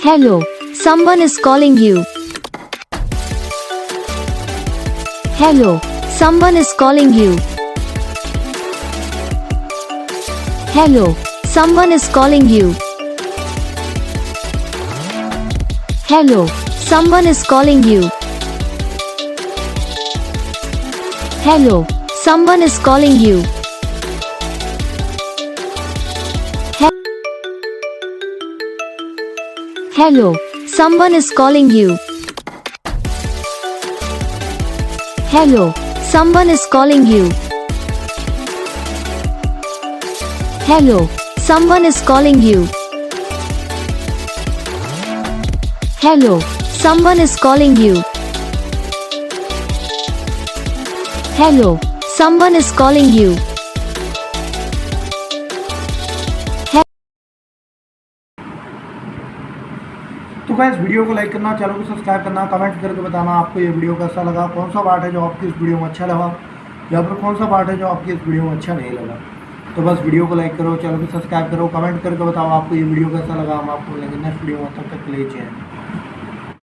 Hello, someone is calling you. Hello, someone is calling you. Hello, someone is calling you. Hello, someone is calling you. Hello, someone is calling you. Hello, someone is calling you. Hello, someone is calling you. Hello, someone is calling you. Hello, someone is calling you. Hello, someone is calling you. तो guys video को like करना, channel को subscribe करना, comment करके बताना आपको ये video कैसा लगा, कौन सा पार्ट है जो आपकी इस वीडियो में अच्छा लगा या फिर कौन सा पार्ट है जो आपकी इस वीडियो में अच्छा नहीं लगा। तो बस वीडियो को लाइक करो, चैनल को सब्सक्राइब करो, कमेंट करके बताओ आपको ये वीडियो कैसा लगा। हम आपको मिलेंगे नेक्स्ट वीडियो में, तब तक के लिए जय हिंद।